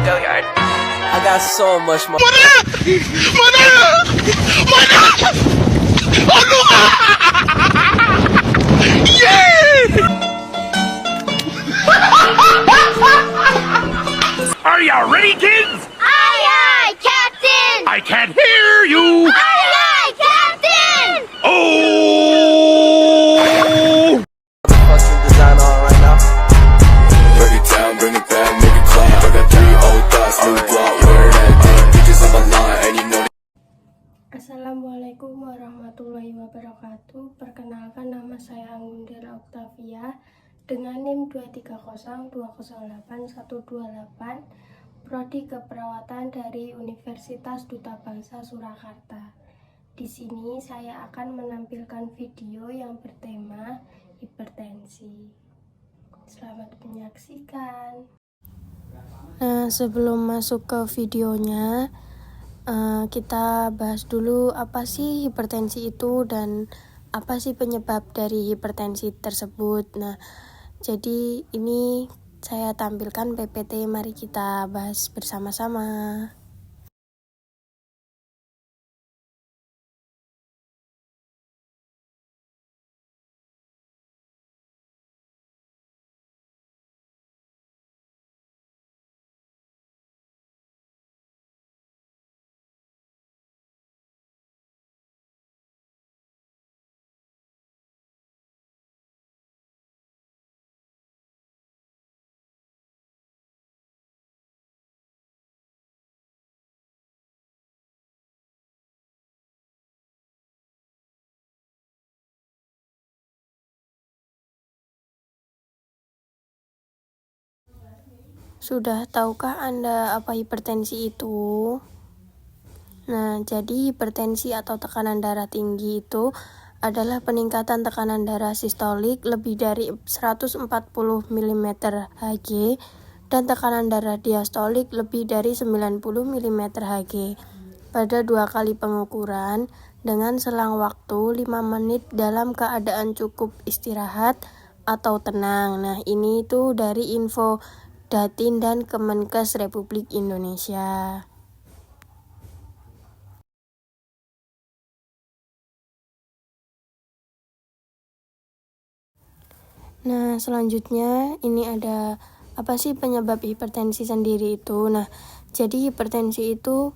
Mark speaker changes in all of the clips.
Speaker 1: I got so much more.
Speaker 2: Are you ready, kids?
Speaker 3: Aye, aye, Captain!
Speaker 2: I can't hear you.
Speaker 3: Aye, aye, Captain!
Speaker 2: Oh!
Speaker 1: Fucking design on right now.
Speaker 4: Break it down, bring it back, make it clap. I got 3 old thoughts, new block, where that thing. Bitches on my line, and you know.
Speaker 5: Assalamualaikum warahmatullahi wabarakatuh. Perkenalkan, nama saya Anggundela Octavia dengan NIM 230208128, Prodi Keperawatan dari Universitas Duta Bangsa Surakarta. Di sini saya akan menampilkan video yang bertema hipertensi. Selamat menyaksikan. Nah, sebelum masuk ke videonya, kita bahas dulu apa sih hipertensi itu dan apa sih penyebab dari hipertensi tersebut. Nah, jadi ini saya tampilkan PPT, mari kita bahas bersama-sama. Sudah tahukah Anda apa hipertensi itu? Nah, jadi hipertensi atau tekanan darah tinggi itu adalah peningkatan tekanan darah sistolik lebih dari 140 mm Hg dan tekanan darah diastolik lebih dari 90 mm Hg pada 2 kali pengukuran dengan selang waktu 5 menit dalam keadaan cukup istirahat atau tenang. Nah, ini itu dari info Datin dan Kemenkes Republik Indonesia. Nah, selanjutnya ini ada apa sih penyebab hipertensi sendiri itu. Nah, jadi hipertensi itu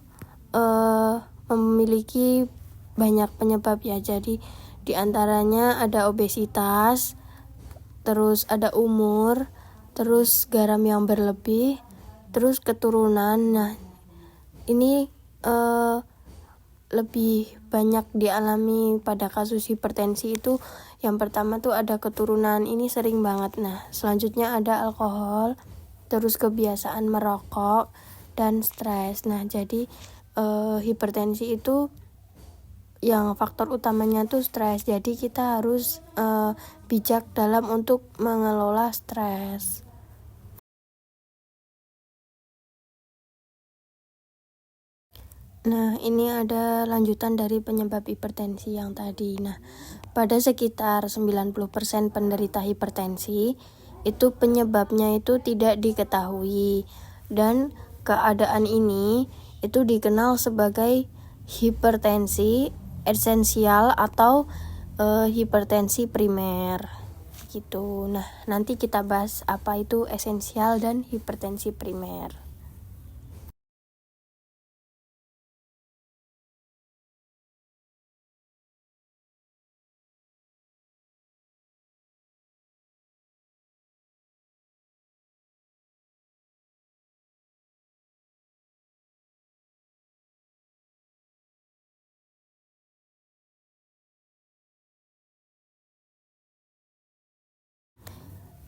Speaker 5: memiliki banyak penyebab ya. Jadi diantaranya ada obesitas, terus ada umur, terus garam yang berlebih, terus keturunan. Nah, ini lebih banyak dialami pada kasus hipertensi itu. Yang pertama tuh ada keturunan, ini sering banget. Nah, selanjutnya ada alkohol, terus kebiasaan merokok, dan stres. Nah, jadi hipertensi itu yang faktor utamanya tuh stres. Jadi kita harus bijak dalam untuk mengelola stres. Nah, ini ada lanjutan dari penyebab hipertensi yang tadi. Nah, pada sekitar 90% penderita hipertensi, itu penyebabnya itu tidak diketahui. Dan keadaan ini itu dikenal sebagai hipertensi esensial atau hipertensi primer. Gitu. Nah, nanti kita bahas apa itu esensial dan hipertensi primer.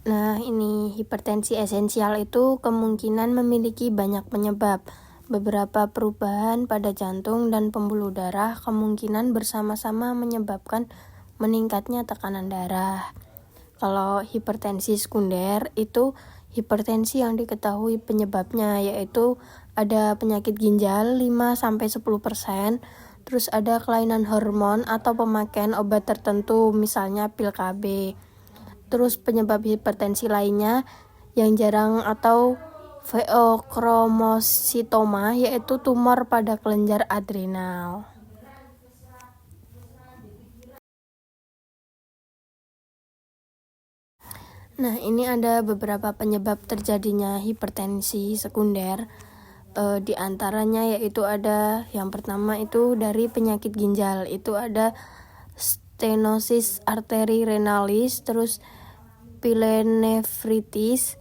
Speaker 5: Nah, ini hipertensi esensial itu kemungkinan memiliki banyak penyebab. Beberapa perubahan pada jantung dan pembuluh darah kemungkinan bersama-sama menyebabkan meningkatnya tekanan darah. Kalau hipertensi sekunder itu hipertensi yang diketahui penyebabnya, yaitu ada penyakit ginjal 5-10%, terus ada kelainan hormon atau pemakaian obat tertentu, misalnya pil KB. Terus penyebab hipertensi lainnya yang jarang atau pheochromocytoma, yaitu tumor pada kelenjar adrenal. Nah, ini ada beberapa penyebab terjadinya hipertensi sekunder. Di antaranya yaitu ada yang pertama itu dari penyakit ginjal, itu ada stenosis arteri renalis, terus pilonefritis,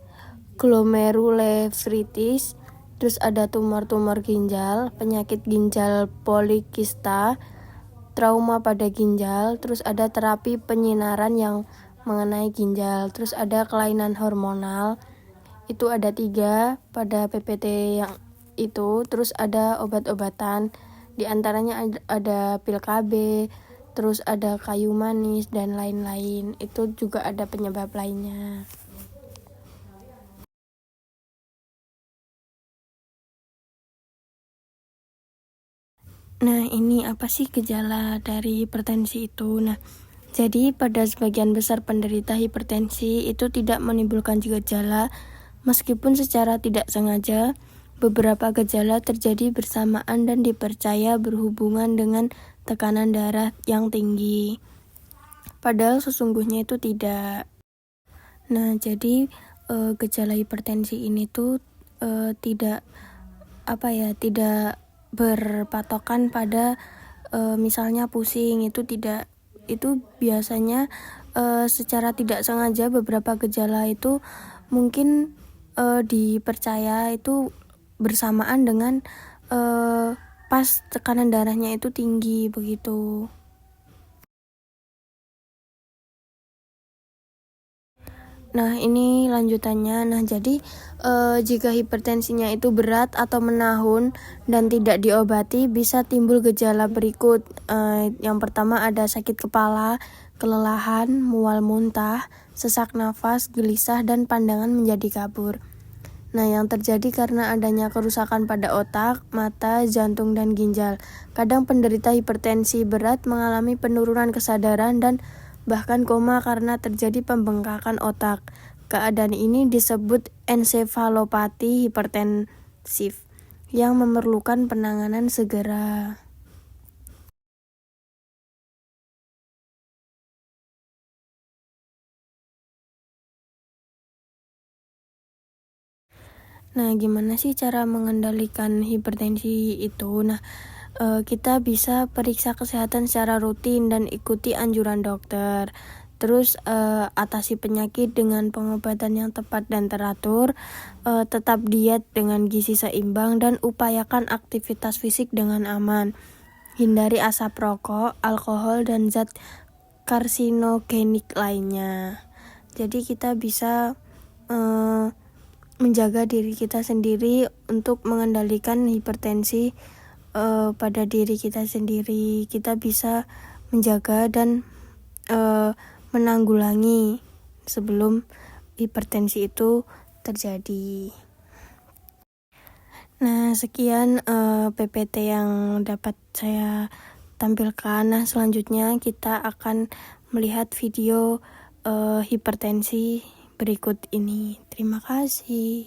Speaker 5: glomerulonefritis, terus ada tumor-tumor ginjal, penyakit ginjal polikista, trauma pada ginjal, terus ada terapi penyinaran yang mengenai ginjal, terus ada kelainan hormonal, itu ada 3 pada PPT yang itu, terus ada obat-obatan, diantaranya ada pil KB, terus ada kayu manis dan lain-lain, itu juga ada penyebab lainnya. Nah, ini apa sih gejala dari hipertensi itu? Nah, jadi pada sebagian besar penderita hipertensi itu tidak menimbulkan gejala, meskipun secara tidak sengaja. Beberapa gejala terjadi bersamaan dan dipercaya berhubungan dengan tekanan darah yang tinggi. Padahal sesungguhnya itu tidak. Nah, jadi gejala hipertensi ini tuh tidak berpatokan pada misalnya pusing, itu tidak. Itu biasanya secara tidak sengaja beberapa gejala itu mungkin dipercaya itu bersamaan dengan pas tekanan darahnya itu tinggi begitu. Nah, ini lanjutannya. Nah, jadi jika hipertensinya itu berat atau menahun dan tidak diobati, bisa timbul gejala berikut. Yang pertama ada sakit kepala, kelelahan, mual muntah, sesak nafas, gelisah, dan pandangan menjadi kabur. Nah, yang terjadi karena adanya kerusakan pada otak, mata, jantung, dan ginjal. Kadang penderita hipertensi berat mengalami penurunan kesadaran dan bahkan koma karena terjadi pembengkakan otak. Keadaan ini disebut ensefalopati hipertensif yang memerlukan penanganan segera. Nah, gimana sih cara mengendalikan hipertensi itu? Nah, kita bisa periksa kesehatan secara rutin dan ikuti anjuran dokter. Terus atasi penyakit dengan pengobatan yang tepat dan teratur, tetap diet dengan gizi seimbang, dan upayakan aktivitas fisik dengan aman. Hindari asap rokok, alkohol, dan zat karsinogenik lainnya. Jadi kita bisa menjaga diri kita sendiri untuk mengendalikan hipertensi pada diri kita sendiri. Kita bisa menjaga dan menanggulangi sebelum hipertensi itu terjadi. Nah, sekian PPT yang dapat saya tampilkan. Nah, selanjutnya kita akan melihat video hipertensi berikut ini. Terima kasih.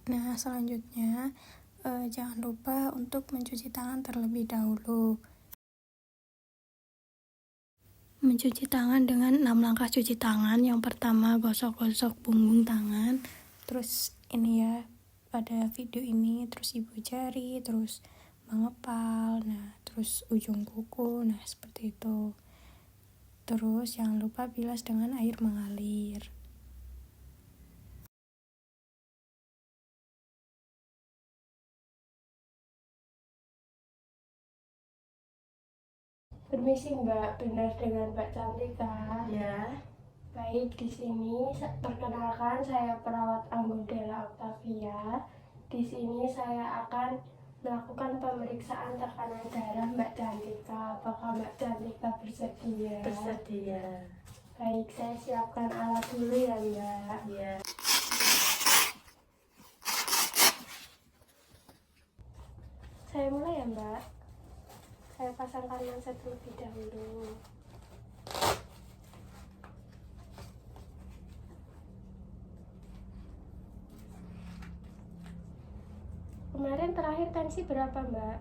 Speaker 5: Nah, selanjutnya jangan lupa untuk mencuci tangan terlebih dahulu. Mencuci tangan dengan 6 langkah cuci tangan. Yang pertama, gosok-gosok punggung tangan. Terus ini ya, pada video ini, terus ibu jari, terus mengepal, nah terus ujung kuku, nah seperti itu. Terus jangan lupa bilas dengan air mengalir. Permisi Mbak, benar dengan Mbak Cantika?
Speaker 6: Ya,
Speaker 5: Baik, di sini perkenalkan saya perawat Anggondela Octavia. Di sini saya akan melakukan pemeriksaan tekanan darah Mbak Cantika. Apakah Mbak Cantika bersedia?
Speaker 6: bersedia.
Speaker 5: Baik, saya siapkan alat dulu ya Mbak.
Speaker 6: Ya.
Speaker 5: Saya mulai ya Mbak. Saya pasangkan lensa terlebih dahulu. Kemarin terakhir tensi berapa Mbak?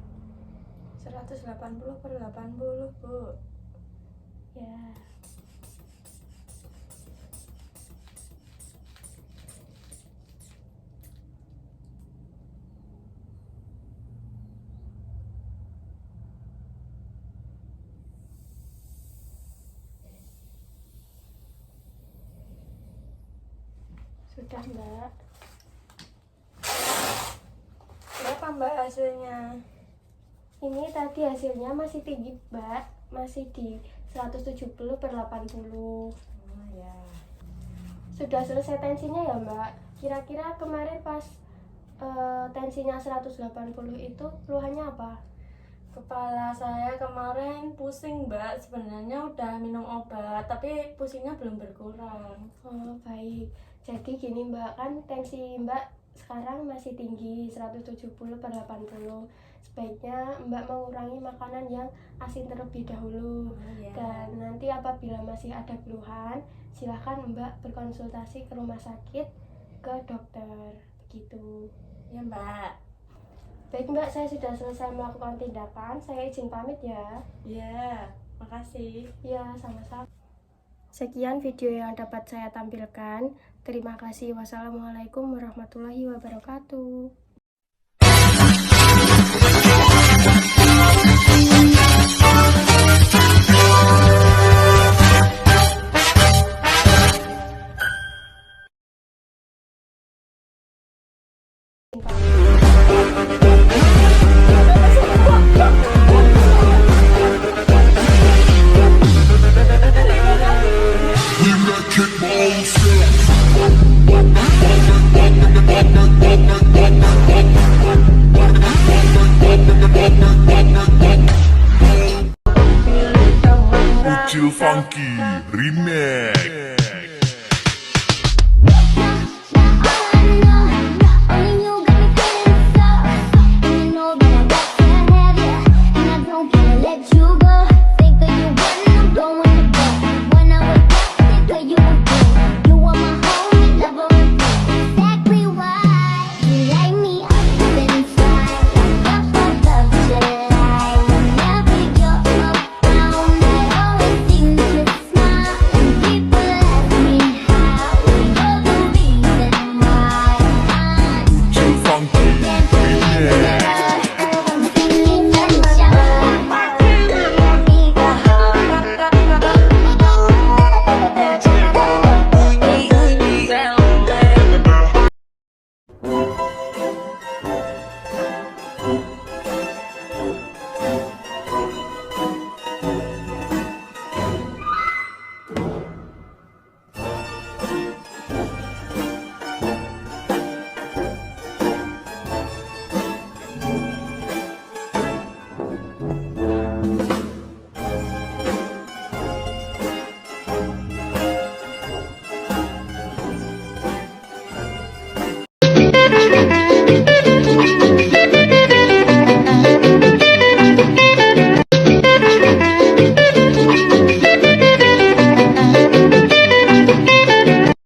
Speaker 6: 180/80, Bu.
Speaker 5: Ya. Sudah Mbak.
Speaker 6: Berapa Mbak hasilnya?
Speaker 5: Ini tadi hasilnya masih tinggi Mbak, masih di 170/80.
Speaker 6: Oh ya.
Speaker 5: Sudah selesai tensinya ya Mbak. Kira-kira kemarin pas tensinya 180 itu keluhannya apa?
Speaker 6: Kepala saya kemarin pusing Mbak, sebenarnya udah minum obat, tapi pusingnya belum berkurang.
Speaker 5: Oh baik. Jadi gini Mbak, kan tensi Mbak sekarang masih tinggi 170/80. Sebaiknya Mbak mengurangi makanan yang asin terlebih dahulu.
Speaker 6: Oh, ya.
Speaker 5: Dan nanti apabila masih ada keluhan, silahkan Mbak berkonsultasi ke rumah sakit, ke dokter. Begitu.
Speaker 6: Ya Mbak.
Speaker 5: Baik Mbak, saya sudah selesai melakukan tindakan. Saya izin pamit ya.
Speaker 6: Ya, makasih.
Speaker 5: Ya, sama-sama. Sekian video yang dapat saya tampilkan. Terima kasih. Wassalamualaikum warahmatullahi wabarakatuh.
Speaker 2: Ucil Funky Remix.